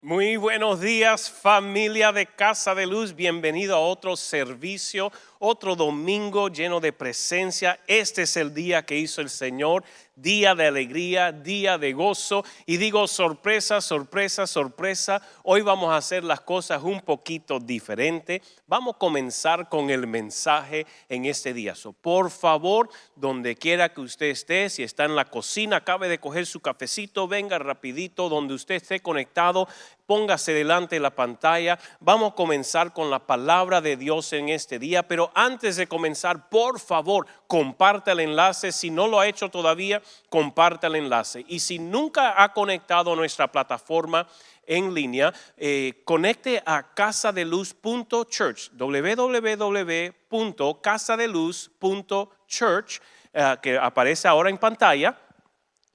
Muy buenos días, familia de Casa de Luz. Bienvenido a otro servicio, otro domingo lleno de presencia. Este es el día que hizo el Señor, día de alegría, día de gozo. Y digo sorpresa, sorpresa, sorpresa. Hoy vamos a hacer las cosas un poquito diferente. Vamos a comenzar con el mensaje en este día. Por favor, donde quiera que usted esté, si está en la cocina, acabe de coger su cafecito, venga rapidito donde usted esté conectado. Póngase delante de la pantalla. Vamos a comenzar con la palabra de Dios en este día. Pero antes de comenzar, por favor, comparta el enlace. Si no lo ha hecho todavía, comparta el enlace. Y si nunca ha conectado a nuestra plataforma en línea, conecte a casadeluz.church, www.casadeluz.church, que aparece ahora en pantalla,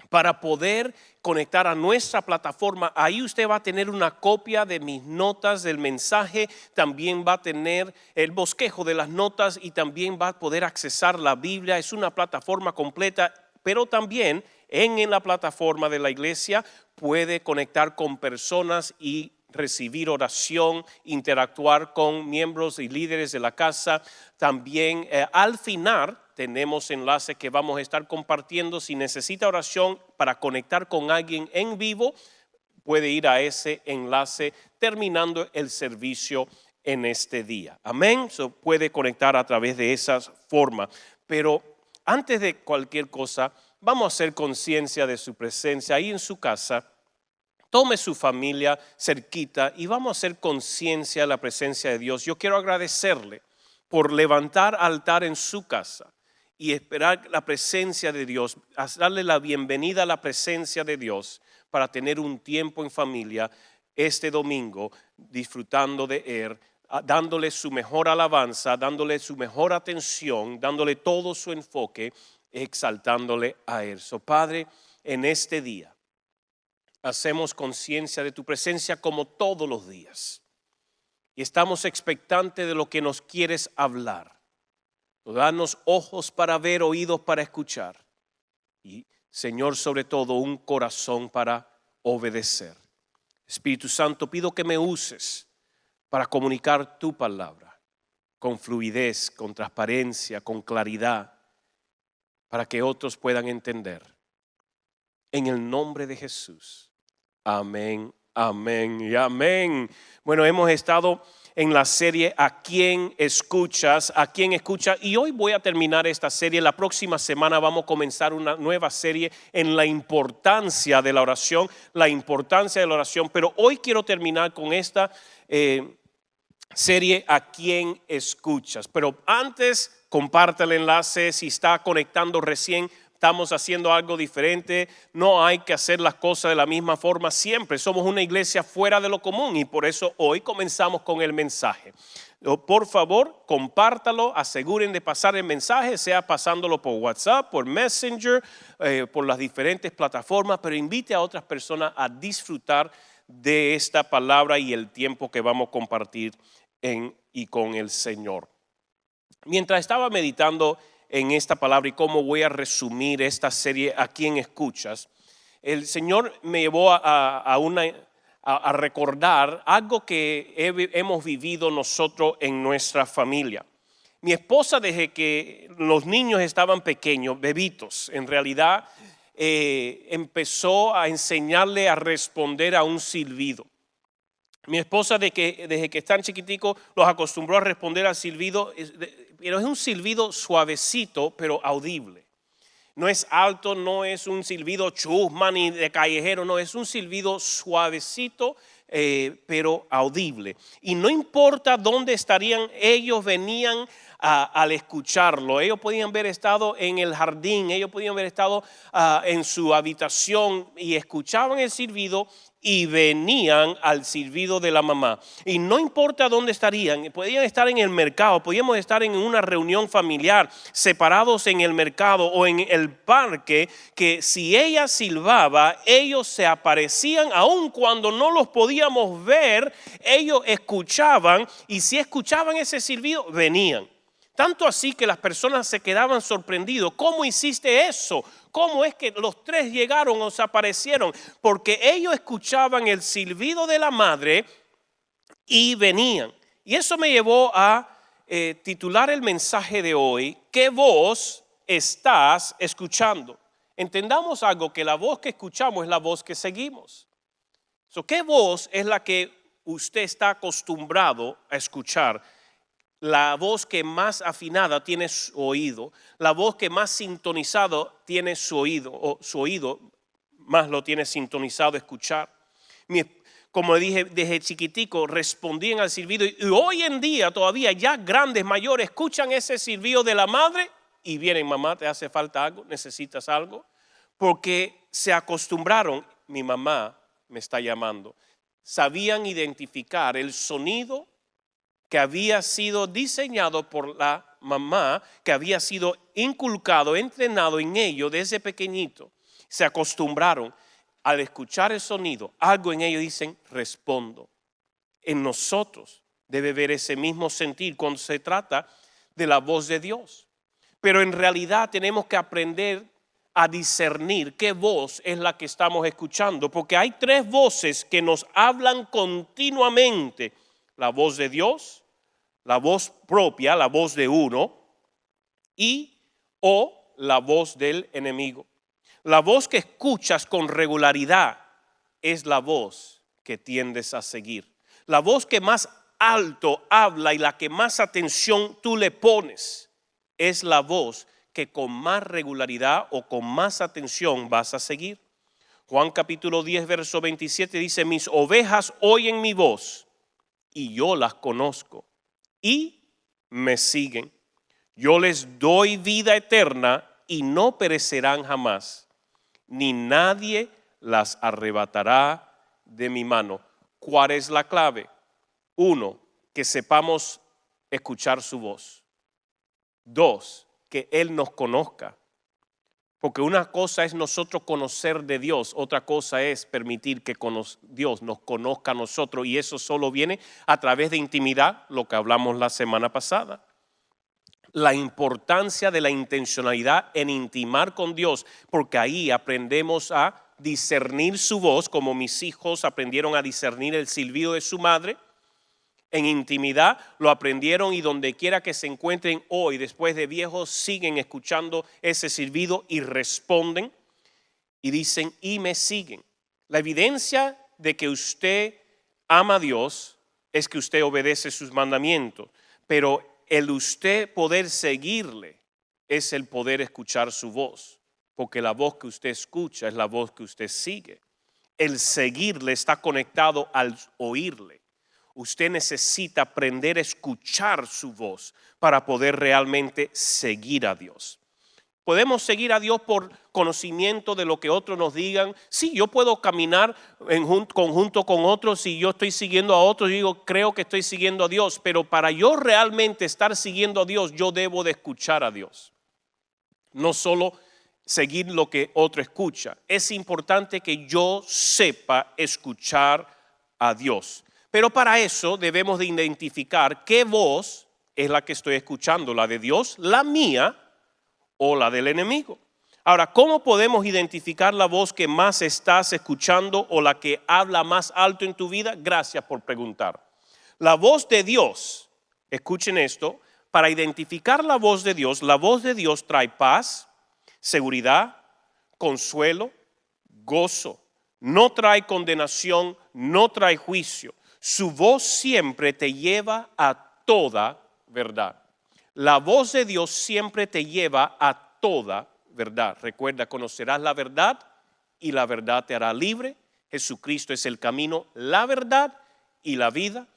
para poder conectar a nuestra plataforma. Ahí usted va a tener una copia de mis notas del mensaje, también va a tener el bosquejo de las notas y también va a poder accesar la Biblia. Es una plataforma completa, pero también en la plataforma de la iglesia puede conectar con personas y recibir oración, interactuar con miembros y líderes de la casa. También al final tenemos enlaces que vamos a estar compartiendo. Si necesita oración para conectar con alguien en vivo, puede ir a ese enlace terminando el servicio en este día. Amén. Puede conectar a través de esas formas. Pero antes de cualquier cosa, vamos a hacer conciencia de su presencia ahí en su casa. Tome su familia cerquita y vamos a hacer conciencia de la presencia de Dios. Yo quiero agradecerle por levantar altar en su casa y esperar la presencia de Dios, darle la bienvenida a la presencia de Dios para tener un tiempo en familia este domingo, disfrutando de Él, dándole su mejor alabanza, dándole su mejor atención, dándole todo su enfoque, exaltándole a Él. Padre, en este día hacemos conciencia de tu presencia como todos los días y estamos expectantes de lo que nos quieres hablar. Danos ojos para ver, oídos para escuchar y, Señor, sobre todo un corazón para obedecer. Espíritu Santo, pido que me uses para comunicar tu palabra con fluidez, con transparencia, con claridad, para que otros puedan entender. En el nombre de Jesús. Amén, amén y amén. Bueno, hemos estado en la serie ¿A quién escuchas? ¿A quién escucha? Y hoy voy a terminar esta serie. La próxima semana vamos a comenzar una nueva serie en la importancia de la oración. La importancia de la oración. Pero hoy quiero terminar con esta serie ¿A quién escuchas? Pero antes, comparte el enlace. Si está conectando recién, estamos haciendo algo diferente. No hay que hacer las cosas de la misma forma siempre. Somos una iglesia fuera de lo común y por eso hoy comenzamos con el mensaje. Por favor, compártalo, aseguren de pasar el mensaje, sea pasándolo por WhatsApp, por Messenger, por las diferentes plataformas, pero invite a otras personas a disfrutar de esta palabra y el tiempo que vamos a compartir y con el Señor. Mientras estaba meditando en esta palabra y cómo voy a resumir esta serie ¿A quién escuchas?, el Señor me llevó a recordar algo que hemos vivido nosotros en nuestra familia. Mi esposa, desde que los niños estaban pequeños, bebitos, en realidad empezó a enseñarle a responder a un silbido. Mi esposa, desde que están chiquiticos, los acostumbró a responder al silbido, pero es un silbido suavecito, pero audible. No es alto, no es un silbido chusma ni de callejero, no, es un silbido suavecito, pero audible. Y no importa dónde estarían, ellos venían al escucharlo. Ellos podían haber estado en el jardín, ellos podían haber estado en su habitación y escuchaban el silbido y venían al silbido de la mamá. Y no importa dónde estarían, podían estar en el mercado, podíamos estar en una reunión familiar, separados en el mercado o en el parque, que si ella silbaba, ellos se aparecían, aun cuando no los podíamos ver, ellos escuchaban, y si escuchaban ese silbido, venían. Tanto así que las personas se quedaban sorprendidos. ¿Cómo hiciste eso? ¿cómo es que los tres llegaron o se aparecieron? Porque ellos escuchaban el silbido de la madre y venían. Y eso me llevó a titular el mensaje de hoy, ¿qué voz estás escuchando? Entendamos algo, que la voz que escuchamos es la voz que seguimos. ¿Qué voz es la que usted está acostumbrado a escuchar? La voz que más afinada tiene su oído, la voz que más sintonizado tiene su oído, o su oído más lo tiene sintonizado a escuchar. Como dije, desde chiquitico respondían al silbido y hoy en día todavía ya grandes, mayores, escuchan ese silbido de la madre y vienen, mamá, ¿te hace falta algo? ¿Necesitas algo? Porque se acostumbraron, mi mamá me está llamando. Sabían identificar el sonido que había sido diseñado por la mamá, que había sido inculcado, entrenado en ello desde pequeñito. Se acostumbraron al escuchar el sonido, algo en ellos dicen, respondo. En nosotros debe haber ese mismo sentir cuando se trata de la voz de Dios. Pero en realidad tenemos que aprender a discernir qué voz es la que estamos escuchando, porque hay tres voces que nos hablan continuamente. La voz de Dios, la voz propia, la voz de uno, o la voz del enemigo. La voz que escuchas con regularidad es la voz que tiendes a seguir. La voz que más alto habla y la que más atención tú le pones es la voz que con más regularidad o con más atención vas a seguir. Juan capítulo 10, verso 27 dice, mis ovejas oyen mi voz y yo las conozco y me siguen. Yo les doy vida eterna y no perecerán jamás, ni nadie las arrebatará de mi mano. ¿Cuál es la clave? Uno, que sepamos escuchar su voz. Dos, que Él nos conozca. Porque una cosa es nosotros conocer de Dios, otra cosa es permitir que Dios nos conozca a nosotros, y eso solo viene a través de intimidad, lo que hablamos la semana pasada. La importancia de la intencionalidad en intimar con Dios, porque ahí aprendemos a discernir su voz, como mis hijos aprendieron a discernir el silbido de su madre. En intimidad lo aprendieron y donde quiera que se encuentren hoy, después de viejos, siguen escuchando ese silbido y responden y dicen, y me siguen. La evidencia de que usted ama a Dios es que usted obedece sus mandamientos, pero el usted poder seguirle es el poder escuchar su voz, porque la voz que usted escucha es la voz que usted sigue. El seguirle está conectado al oírle. Usted necesita aprender a escuchar su voz para poder realmente seguir a Dios. Podemos seguir a Dios por conocimiento de lo que otros nos digan. Sí, yo puedo caminar en conjunto con otros. Si yo estoy siguiendo a otros, yo digo, creo que estoy siguiendo a Dios. Pero para yo realmente estar siguiendo a Dios, yo debo de escuchar a Dios. No solo seguir lo que otro escucha. Es importante que yo sepa escuchar a Dios. Pero para eso debemos de identificar qué voz es la que estoy escuchando, la de Dios, la mía o la del enemigo. Ahora, ¿cómo podemos identificar la voz que más estás escuchando o la que habla más alto en tu vida? Gracias por preguntar. La voz de Dios, escuchen esto, para identificar la voz de Dios trae paz, seguridad, consuelo, gozo. No trae condenación, no trae juicio. Su voz siempre te lleva a toda verdad. La voz de Dios siempre te lleva a toda verdad. Recuerda, conocerás la verdad y la verdad te hará libre. Jesucristo es el camino, la verdad y la vida.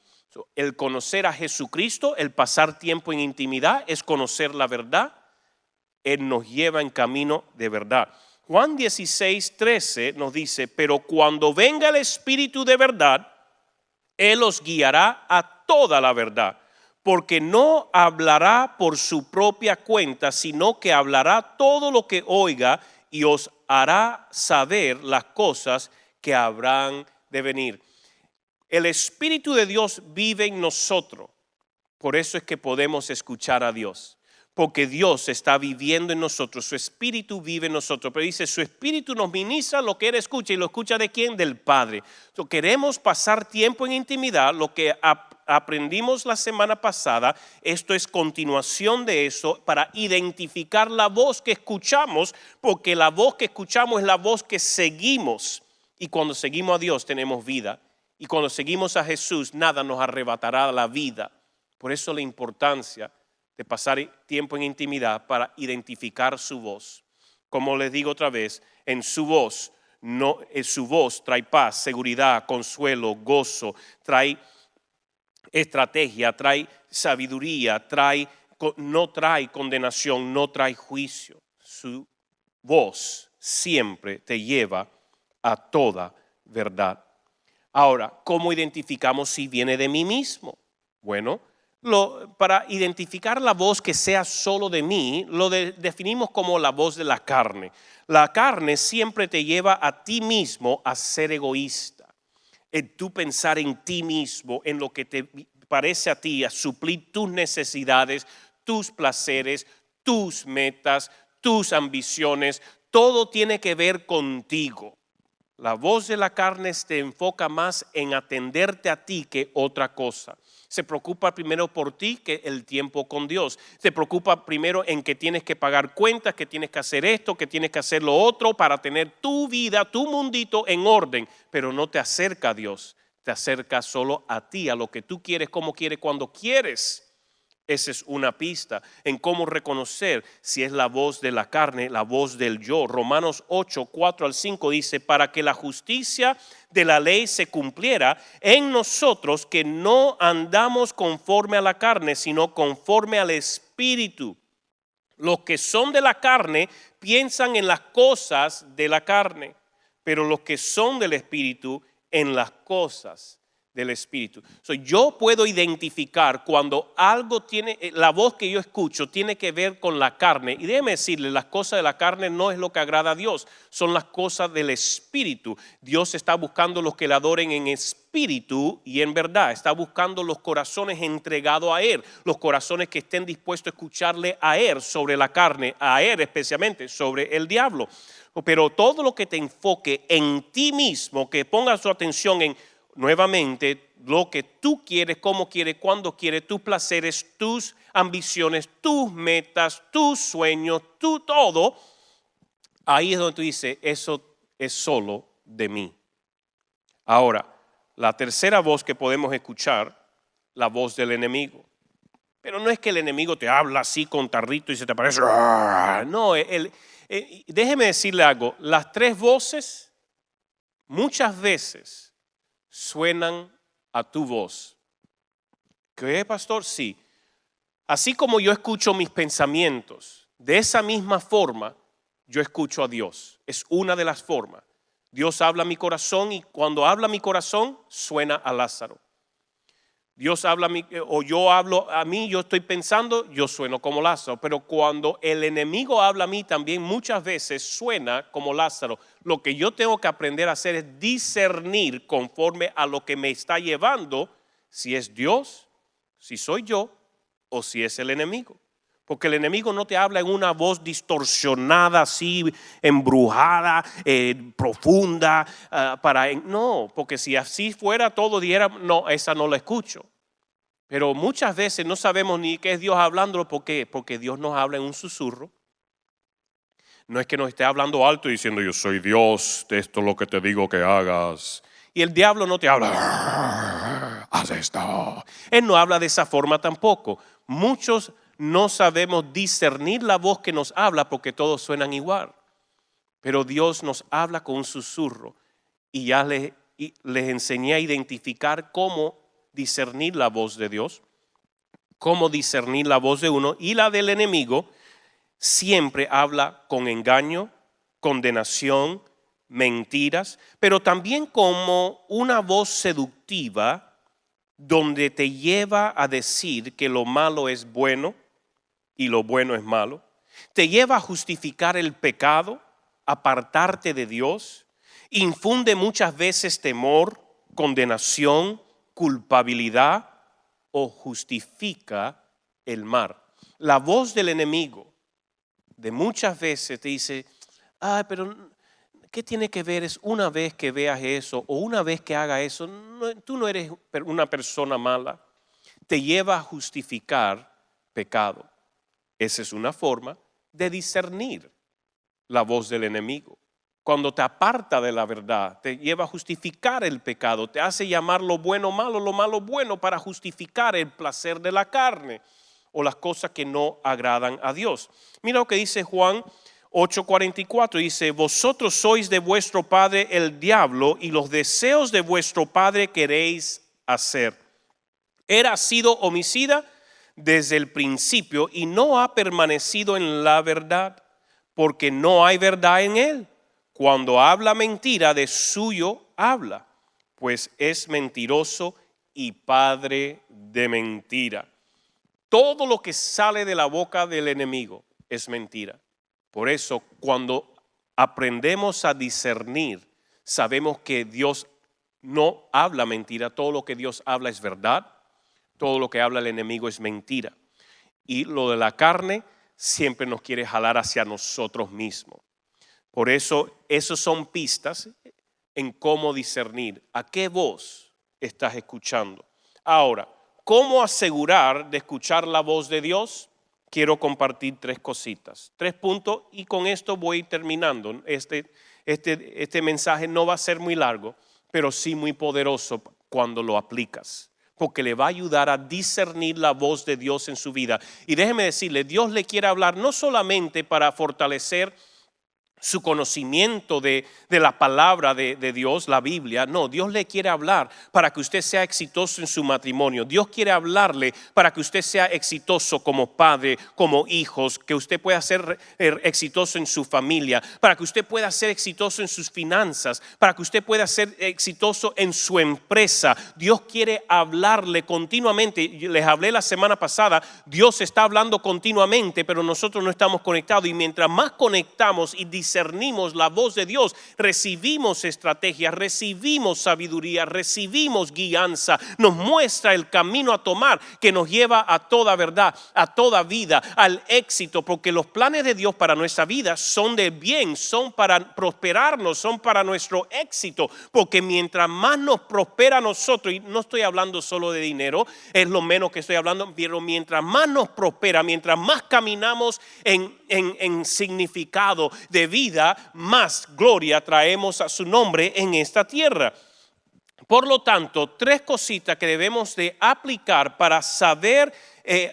El conocer a Jesucristo, el pasar tiempo en intimidad, es conocer la verdad. Él nos lleva en camino de verdad. Juan 16:13 nos dice, pero cuando venga el Espíritu de verdad, Él os guiará a toda la verdad, porque no hablará por su propia cuenta, sino que hablará todo lo que oiga y os hará saber las cosas que habrán de venir. El Espíritu de Dios vive en nosotros, por eso es que podemos escuchar a Dios. porque Dios está viviendo en nosotros, su Espíritu vive en nosotros. Pero dice, su Espíritu nos ministra lo que Él escucha. ¿Y lo escucha de quién? Del Padre. Queremos pasar tiempo en intimidad, lo que aprendimos la semana pasada. Esto es continuación de eso para identificar la voz que escuchamos, porque la voz que escuchamos es la voz que seguimos. Y cuando seguimos a Dios tenemos vida. Y cuando seguimos a Jesús, nada nos arrebatará la vida. Por eso la importancia de pasar tiempo en intimidad para identificar su voz. Como les digo otra vez, en su voz, su voz trae paz, seguridad, consuelo, gozo, trae estrategia, trae sabiduría, no trae condenación, no trae juicio. Su voz siempre te lleva a toda verdad. Ahora, ¿cómo identificamos si viene de mí mismo? Bueno, para identificar la voz que sea solo de mí, lo definimos como la voz de la carne. La carne siempre te lleva a ti mismo a ser egoísta, en tú pensar en ti mismo, en lo que te parece a ti, a suplir tus necesidades, tus placeres, tus metas, tus ambiciones. Todo tiene que ver contigo. La voz de la carne te enfoca más en atenderte a ti que otra cosa. Se preocupa primero por ti que el tiempo con Dios. Se preocupa primero en que tienes que pagar cuentas, que tienes que hacer esto, que tienes que hacer lo otro para tener tu vida, tu mundito en orden. Pero no te acerca a Dios, te acerca solo a ti, a lo que tú quieres, como quieres, cuando quieres. Esa es una pista en cómo reconocer si es la voz de la carne, la voz del yo. Romanos 8, 4 al 5 dice, para que la justicia de la ley se cumpliera en nosotros, que no andamos conforme a la carne, sino conforme al Espíritu. Los que son de la carne piensan en las cosas de la carne, pero los que son del Espíritu en las cosas del Espíritu. Yo puedo identificar cuando algo tiene, la voz que yo escucho tiene que ver con la carne. Y déjeme decirle, las cosas de la carne no es lo que agrada a Dios, son las cosas del Espíritu. Dios está buscando los que le adoren en espíritu y en verdad. Está buscando los corazones entregados a Él, los corazones que estén dispuestos a escucharle a Él sobre la carne, a Él especialmente sobre el diablo. Pero todo lo que te enfoque en ti mismo, que ponga su atención en nuevamente, lo que tú quieres, cómo quieres, cuándo quieres, tus placeres, tus ambiciones, tus metas, tus sueños, todo, ahí es donde tú dices, eso es solo de mí. Ahora, la tercera voz que podemos escuchar, la voz del enemigo. Pero no es que el enemigo te habla así con tarrito y se te aparece. No, déjeme decirle algo, las tres voces muchas veces suenan a tu voz. ¿Qué, pastor? Sí. Así como yo escucho mis pensamientos, de esa misma forma yo escucho a Dios. Es una de las formas. Dios habla a mi corazón y cuando habla a mi corazón suena a Lázaro. Dios habla a mí, o yo hablo a mí, yo estoy pensando, yo sueno como Lázaro. Pero cuando el enemigo habla a mí también muchas veces suena como Lázaro. Lo que yo tengo que aprender a hacer es discernir conforme a lo que me está llevando, si es Dios, si soy yo o si es el enemigo. Porque el enemigo no te habla en una voz distorsionada, así, embrujada, profunda. No, porque si así fuera todo dijera, no, esa no la escucho. Pero muchas veces no sabemos ni qué es Dios hablando. ¿Por qué? Porque Dios nos habla en un susurro. No es que nos esté hablando alto y diciendo, yo soy Dios, esto es lo que te digo que hagas. Y el diablo no te habla, haz esto. Él no habla de esa forma tampoco. Muchos no sabemos discernir la voz que nos habla porque todos suenan igual. Pero Dios nos habla con un susurro y ya les enseñé a identificar cómo discernir la voz de Dios, cómo discernir la voz de uno, y la del enemigo siempre habla con engaño, condenación, mentiras, pero también como una voz seductiva donde te lleva a decir que lo malo es bueno y lo bueno es malo. Te lleva a justificar el pecado, apartarte de Dios. Infunde muchas veces temor, condenación, culpabilidad o justifica el mal. La voz del enemigo de muchas veces te dice, pero ¿qué tiene que ver? Es una vez que veas eso o una vez que haga eso, tú no eres una persona mala. Te lleva a justificar pecado. Esa es una forma de discernir la voz del enemigo. Cuando te aparta de la verdad, te lleva a justificar el pecado, te hace llamar lo bueno malo, lo malo bueno para justificar el placer de la carne o las cosas que no agradan a Dios. Mira lo que dice Juan 8:44, dice, vosotros sois de vuestro padre el diablo y los deseos de vuestro padre queréis hacer. Él ha sido homicida desde el principio y no ha permanecido en la verdad, porque no hay verdad en él. Cuando habla mentira, de suyo habla, pues es mentiroso y padre de mentira. Todo lo que sale de la boca del enemigo es mentira. Por eso, cuando aprendemos a discernir, sabemos que Dios no habla mentira. Todo lo que Dios habla es verdad. Todo lo que habla el enemigo es mentira. Y lo de la carne siempre nos quiere jalar hacia nosotros mismos. Por eso, esos son pistas en cómo discernir a qué voz estás escuchando. Ahora, ¿cómo asegurar de escuchar la voz de Dios? Quiero compartir 3 cositas, 3 puntos, y con esto voy terminando. Este mensaje no va a ser muy largo, pero sí muy poderoso cuando lo aplicas, porque le va a ayudar a discernir la voz de Dios en su vida. Y déjeme decirle, Dios le quiere hablar no solamente para fortalecer su conocimiento de la palabra de Dios, la Biblia. No, Dios le quiere hablar para que usted sea exitoso en su matrimonio. Dios quiere hablarle para que usted sea exitoso como padre, como hijos, que usted pueda ser exitoso en su familia, para que usted pueda ser exitoso en sus finanzas, para que usted pueda ser exitoso en su empresa. Dios quiere hablarle continuamente. Les hablé la semana pasada, Dios está hablando continuamente, pero nosotros no estamos conectados, y mientras más conectamos y discernimos la voz de Dios, recibimos estrategia, recibimos sabiduría, recibimos guianza, nos muestra el camino a tomar que nos lleva a toda verdad, a toda vida, al éxito, porque los planes de Dios para nuestra vida son de bien, son para prosperarnos, son para nuestro éxito, porque mientras más nos prospera a nosotros, y no estoy hablando solo de dinero, es lo menos que estoy hablando, pero mientras más nos prospera, mientras más caminamos en significado de vida, más gloria traemos a su nombre en esta tierra. Por lo tanto, 3 cositas que debemos de aplicar para saber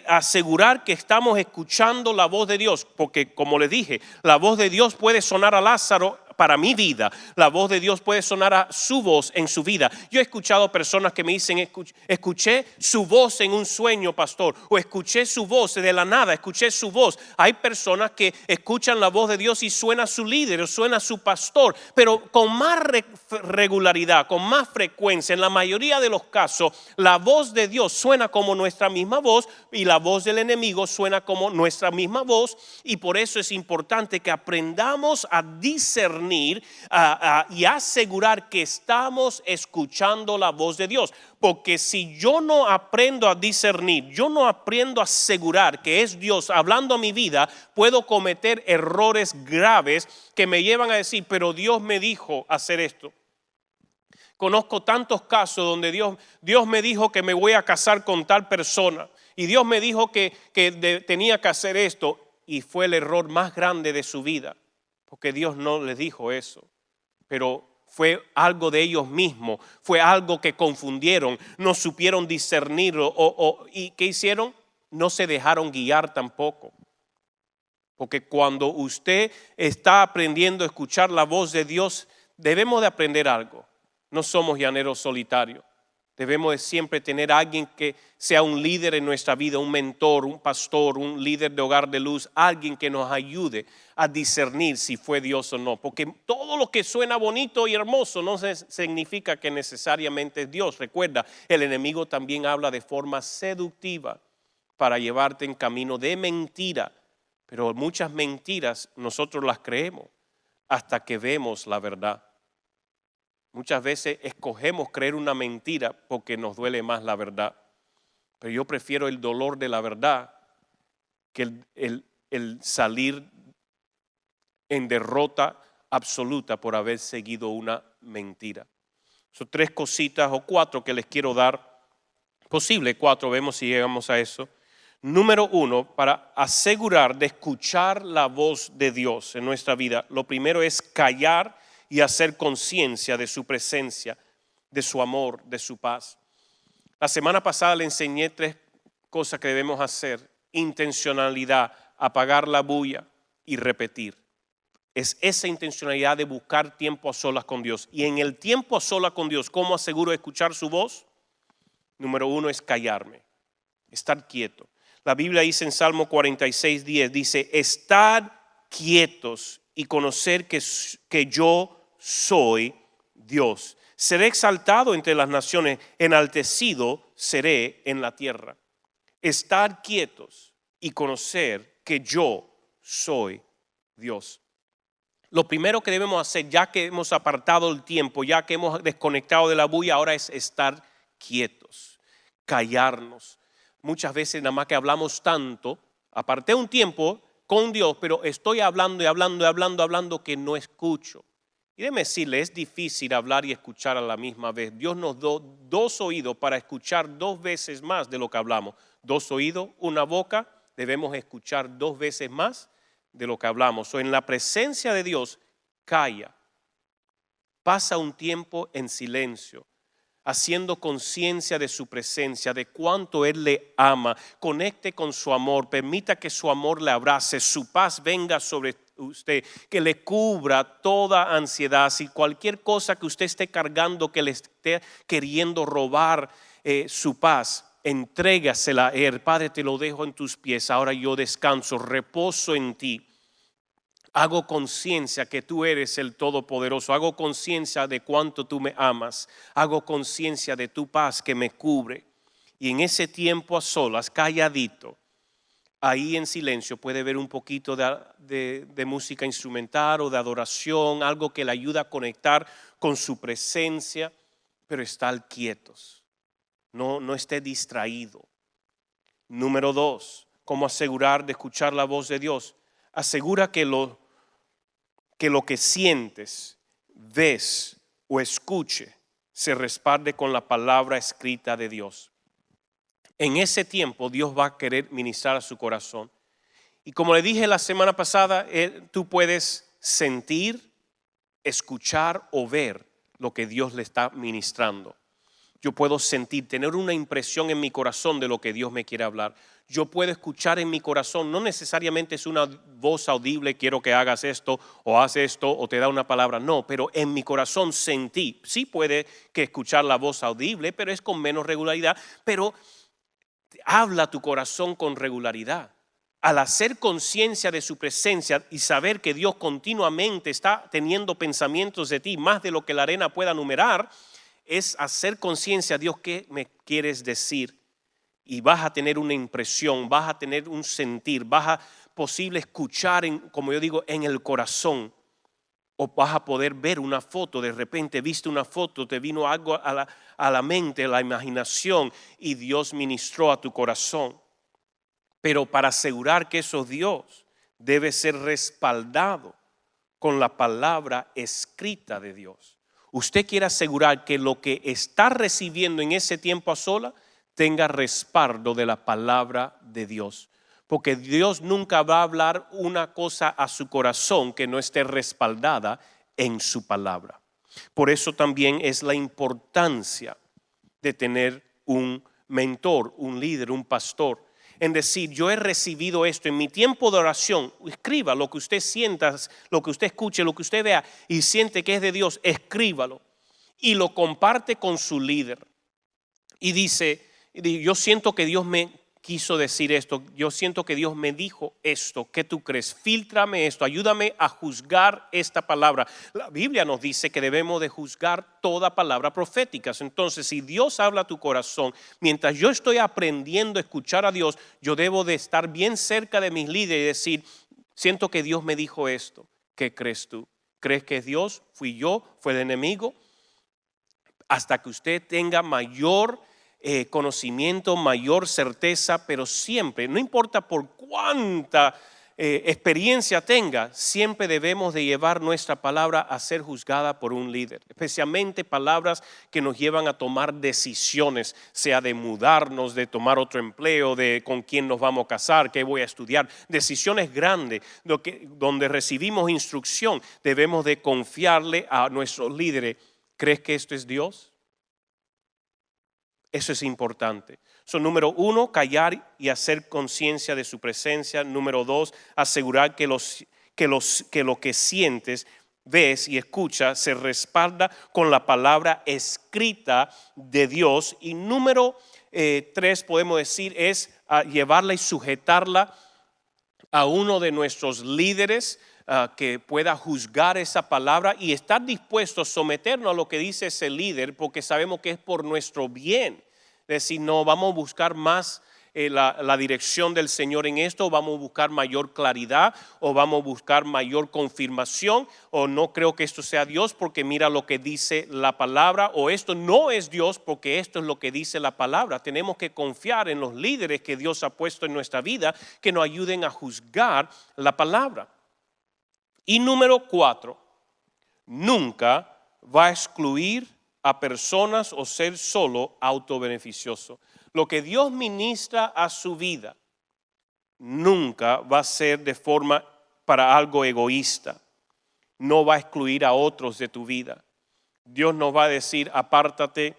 asegurar que estamos escuchando la voz de Dios, porque como les dije, la voz de Dios puede sonar a Lázaro para mi vida, la voz de Dios puede sonar a su voz en su vida. Yo he escuchado personas que me dicen, escuché su voz en un sueño, pastor, o escuché su voz de la nada, escuché su voz. Hay personas que escuchan la voz de Dios y suena su líder o suena su pastor, pero con más regularidad, con más frecuencia. En la mayoría de los casos, la voz de Dios suena como nuestra misma voz y la voz del enemigo suena como nuestra misma voz, y por eso es importante que aprendamos a discernir y asegurar que estamos escuchando la voz de Dios. Porque si yo no aprendo a discernir, yo no aprendo a asegurar que es Dios hablando a mi vida, puedo cometer errores graves que me llevan a decir, pero Dios me dijo hacer esto. Conozco tantos casos donde Dios me dijo que me voy a casar con tal persona, y Dios me dijo que tenía que hacer esto, y fue el error más grande de su vida, porque Dios no les dijo eso, pero fue algo de ellos mismos, fue algo que confundieron, no supieron discernirlo, y ¿qué hicieron? No se dejaron guiar tampoco. Porque cuando usted está aprendiendo a escuchar la voz de Dios, debemos de aprender algo. No somos llaneros solitarios. Debemos de siempre tener a alguien que sea un líder en nuestra vida, un mentor, un pastor, un líder de hogar de luz, alguien que nos ayude a discernir si fue Dios o no. Porque todo lo que suena bonito y hermoso no significa que necesariamente es Dios. Recuerda, el enemigo también habla de forma seductiva para llevarte en camino de mentira. Pero muchas mentiras nosotros las creemos hasta que vemos la verdad. Muchas veces escogemos creer una mentira porque nos duele más la verdad. Pero yo prefiero el dolor de la verdad que el salir en derrota absoluta por haber seguido una mentira. Son 3 cositas o 4 que les quiero dar. Posible 4, vemos si llegamos a eso. Número 1, para asegurar de escuchar la voz de Dios en nuestra vida, lo primero es callar y hacer conciencia de su presencia, de su amor, de su paz. La semana pasada le enseñé 3 cosas que debemos hacer: intencionalidad, apagar la bulla y repetir. Es esa intencionalidad de buscar tiempo a solas con Dios. Y en el tiempo a solas con Dios, ¿cómo aseguro escuchar su voz? Número 1 es callarme, estar quieto. La Biblia dice en Salmo 46:10, dice: estad quietos y conocer que yo soy Dios. Seré exaltado entre las naciones, enaltecido seré en la tierra. Estar quietos y conocer que yo soy Dios. Lo primero que debemos hacer, ya que hemos apartado el tiempo, ya que hemos desconectado de la bulla, ahora es estar quietos, callarnos. Muchas veces nada más que hablamos tanto, aparté un tiempo con Dios, pero estoy hablando y hablando y hablando, hablando que no escucho. Y déjeme decirle, es difícil hablar y escuchar a la misma vez. Dios nos dio 2 oídos para escuchar 2 veces más de lo que hablamos. 2 oídos, una boca, debemos escuchar 2 veces más de lo que hablamos. O en la presencia de Dios, calla. Pasa un tiempo en silencio, haciendo conciencia de su presencia, de cuánto Él le ama. Conecte con su amor, permita que su amor le abrace, su paz venga sobre usted, que le cubra toda ansiedad. Si cualquier cosa que usted esté cargando, que le esté queriendo robar su paz, entrégasela a Él. Padre, te lo dejo en tus pies, ahora yo descanso, reposo en ti. Hago conciencia que tú eres el Todopoderoso. Hago conciencia de cuánto tú me amas. Hago conciencia de tu paz que me cubre. Y en ese tiempo a solas, calladito, ahí en silencio, puede ver un poquito de música instrumental o de adoración, algo que le ayuda a conectar con su presencia, pero estar quietos. No esté distraído. Número 2, ¿cómo asegurar de escuchar la voz de Dios? Asegura que lo que sientes, ves o escuche se respalde con la palabra escrita de Dios. En ese tiempo Dios va a querer ministrar a su corazón. Y como le dije la semana pasada, tú puedes sentir, escuchar o ver lo que Dios le está ministrando. Yo puedo sentir, tener una impresión en mi corazón de lo que Dios me quiere hablar. Yo puedo escuchar en mi corazón, no necesariamente es una voz audible, quiero que hagas esto o haz esto o te da una palabra, no, pero en mi corazón sentí. Sí puede que escuchar la voz audible, pero es con menos regularidad, pero habla tu corazón con regularidad. Al hacer conciencia de su presencia y saber que Dios continuamente está teniendo pensamientos de ti, más de lo que la arena pueda numerar, es hacer conciencia, Dios, ¿qué me quieres decir? Y vas a tener una impresión, vas a tener un sentir, vas a posible escuchar, como yo digo, en el corazón. O vas a poder ver una foto, de repente viste una foto, te vino algo a la mente, a la imaginación y Dios ministró a tu corazón. Pero para asegurar que eso es Dios, debe ser respaldado con la palabra escrita de Dios. Usted quiere asegurar que lo que está recibiendo en ese tiempo a sola tenga respaldo de la palabra de Dios. Porque Dios nunca va a hablar una cosa a su corazón que no esté respaldada en su palabra. Por eso también es la importancia de tener un mentor, un líder, un pastor. En decir, yo he recibido esto en mi tiempo de oración. Escriba lo que usted sienta, lo que usted escuche, lo que usted vea y siente que es de Dios, escríbalo y lo comparte con su líder. Y dice, yo siento que Dios me quiso decir esto, yo siento que Dios me dijo esto, ¿qué tú crees? Fíltrame esto, ayúdame a juzgar esta palabra. La Biblia nos dice que debemos de juzgar toda palabra profética. Entonces, si Dios habla a tu corazón, mientras yo estoy aprendiendo a escuchar a Dios, yo debo de estar bien cerca de mis líderes y decir, siento que Dios me dijo esto, ¿qué crees tú? ¿Crees que es Dios? ¿Fui yo? ¿Fue el enemigo? Hasta que usted tenga mayor conocimiento, mayor certeza, pero siempre, no importa por cuánta experiencia tenga, siempre debemos de llevar nuestra palabra a ser juzgada por un líder, especialmente palabras que nos llevan a tomar decisiones, sea de mudarnos, de tomar otro empleo, de con quién nos vamos a casar, qué voy a estudiar, decisiones grandes donde recibimos instrucción. Debemos de confiarle a nuestros líderes. ¿Crees que esto es Dios? Eso es importante. Número 1, callar y hacer conciencia de su presencia. Número 2, asegurar que lo que sientes, ves y escuchas se respalda con la palabra escrita de Dios. Y número 3, podemos decir, es llevarla y sujetarla a uno de nuestros líderes que pueda juzgar esa palabra y estar dispuesto a someternos a lo que dice ese líder, porque sabemos que es por nuestro bien. Es decir, no vamos a buscar más la dirección del Señor en esto, o vamos a buscar mayor claridad, o vamos a buscar mayor confirmación, o no creo que esto sea Dios porque mira lo que dice la palabra, o esto no es Dios porque esto es lo que dice la palabra. Tenemos que confiar en los líderes que Dios ha puesto en nuestra vida que nos ayuden a juzgar la palabra. Y número 4, nunca va a excluir a personas o ser solo autobeneficioso. Lo que Dios ministra a su vida nunca va a ser de forma para algo egoísta. No va a excluir a otros de tu vida. Dios nos va a decir, apártate,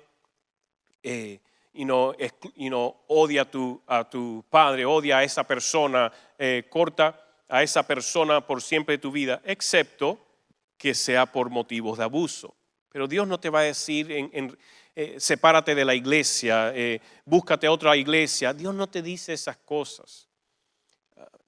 odia a tu padre, odia a esa persona, corta a esa persona por siempre de tu vida, excepto que sea por motivos de abuso. Pero Dios no te va a decir, sepárate de la iglesia, búscate otra iglesia. Dios no te dice esas cosas.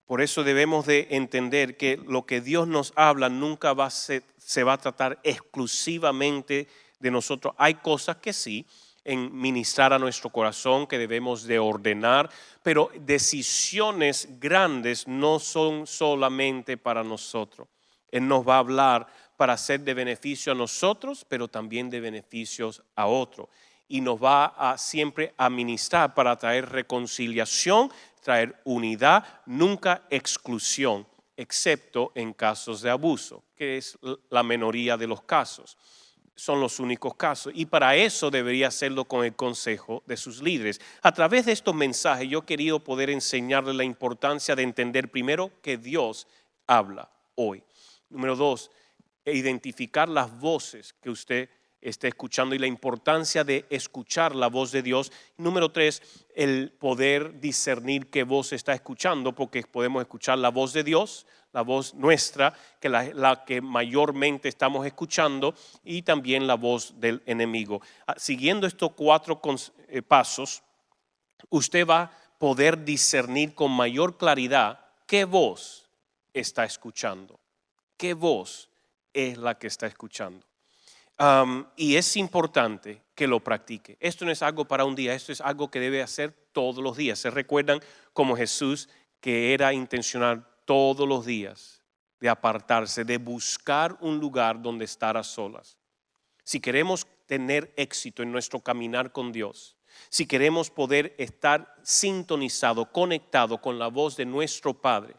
Por eso debemos de entender que lo que Dios nos habla nunca se va a tratar exclusivamente de nosotros. Hay cosas que sí, en ministrar a nuestro corazón que debemos de ordenar, pero decisiones grandes no son solamente para nosotros. Él nos va a hablar para ser de beneficio a nosotros, pero también de beneficios a otros. Y nos va a siempre a ministrar para traer reconciliación, traer unidad, nunca exclusión, excepto en casos de abuso, que es la minoría de los casos. Son los únicos casos, y para eso debería hacerlo con el consejo de sus líderes. A través de estos mensajes yo he querido poder enseñarles la importancia de entender primero que Dios habla hoy. Número 2, identificar las voces que usted esté escuchando y la importancia de escuchar la voz de Dios. Número 3, el poder discernir qué voz está escuchando, porque podemos escuchar la voz de Dios, la voz nuestra, que la que mayormente estamos escuchando, y también la voz del enemigo. Siguiendo estos 4 pasos, usted va a poder discernir con mayor claridad qué voz está escuchando, qué voz es la que está escuchando. Y es importante que lo practique. Esto no es algo para un día, esto es algo que debe hacer todos los días. ¿Se recuerdan como Jesús, que era intencional todos los días de apartarse, de buscar un lugar donde estar a solas? Si queremos tener éxito en nuestro caminar con Dios, si queremos poder estar sintonizado, conectado con la voz de nuestro Padre,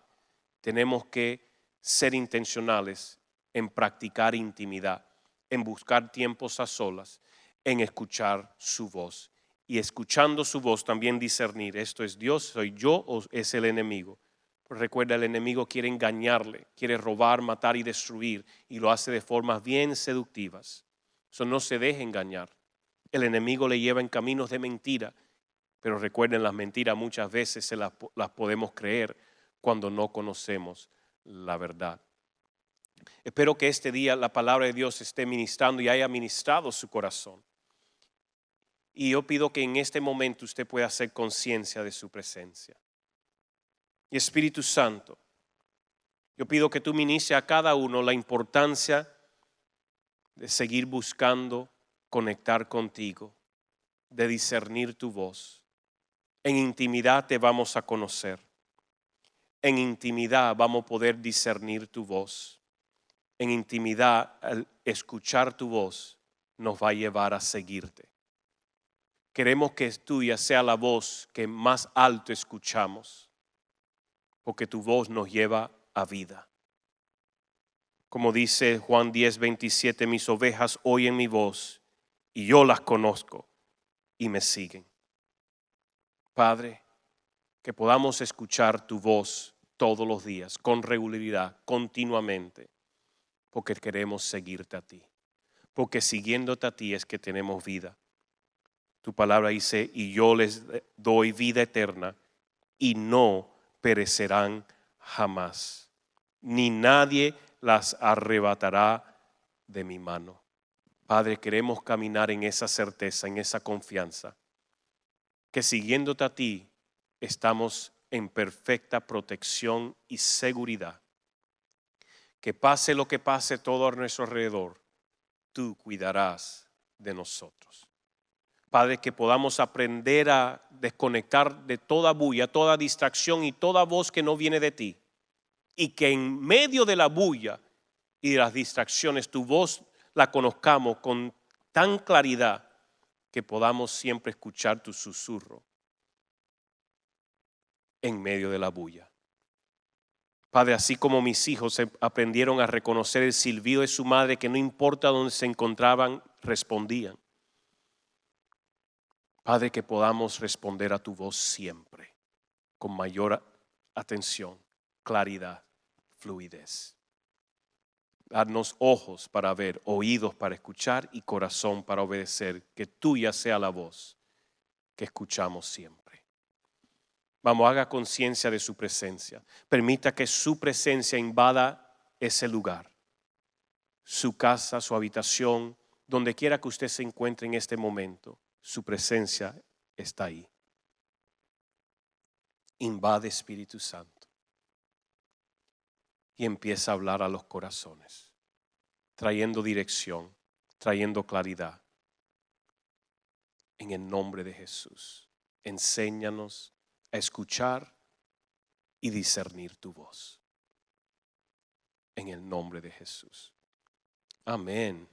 tenemos que ser intencionales en practicar intimidad, en buscar tiempos a solas, en escuchar su voz. Y escuchando su voz también discernir, ¿esto es Dios, soy yo o es el enemigo? Pues recuerda, el enemigo quiere engañarle, quiere robar, matar y destruir, y lo hace de formas bien seductivas. Eso no se deje engañar. El enemigo le lleva en caminos de mentira, pero recuerden, las mentiras muchas veces las podemos creer cuando no conocemos la verdad. Espero que este día la palabra de Dios esté ministrando y haya ministrado su corazón. Y yo pido que en este momento usted pueda hacer conciencia de su presencia. Y Espíritu Santo, yo pido que tú ministres a cada uno la importancia de seguir buscando conectar contigo, de discernir tu voz. En intimidad te vamos a conocer. En intimidad vamos a poder discernir tu voz. En intimidad, al escuchar tu voz, nos va a llevar a seguirte. Queremos que tuya sea la voz que más alto escuchamos, porque tu voz nos lleva a vida. Como dice Juan 10:27, mis ovejas oyen mi voz y yo las conozco y me siguen. Padre, que podamos escuchar tu voz todos los días, con regularidad, continuamente, porque queremos seguirte a ti. Porque siguiéndote a ti es que tenemos vida. Tu palabra dice, y yo les doy vida eterna y no perecerán jamás, ni nadie las arrebatará de mi mano. Padre, queremos caminar en esa certeza, en esa confianza, que siguiéndote a ti estamos en perfecta protección y seguridad. Que pase lo que pase todo a nuestro alrededor, tú cuidarás de nosotros. Padre, que podamos aprender a desconectar de toda bulla, toda distracción y toda voz que no viene de ti. Y que en medio de la bulla y de las distracciones, tu voz la conozcamos con tan claridad que podamos siempre escuchar tu susurro en medio de la bulla. Padre, así como mis hijos aprendieron a reconocer el silbido de su madre, que no importa dónde se encontraban, respondían. Padre, que podamos responder a tu voz siempre, con mayor atención, claridad, fluidez. Darnos ojos para ver, oídos para escuchar y corazón para obedecer, que tuya sea la voz que escuchamos siempre. Vamos, haga conciencia de su presencia. Permita que su presencia invada ese lugar, su casa, su habitación, donde quiera que usted se encuentre en este momento. Su presencia está ahí. Invade, Espíritu Santo, y empieza a hablar a los corazones, trayendo dirección, trayendo claridad. En el nombre de Jesús, enséñanos a escuchar y discernir tu voz. En el nombre de Jesús. Amén.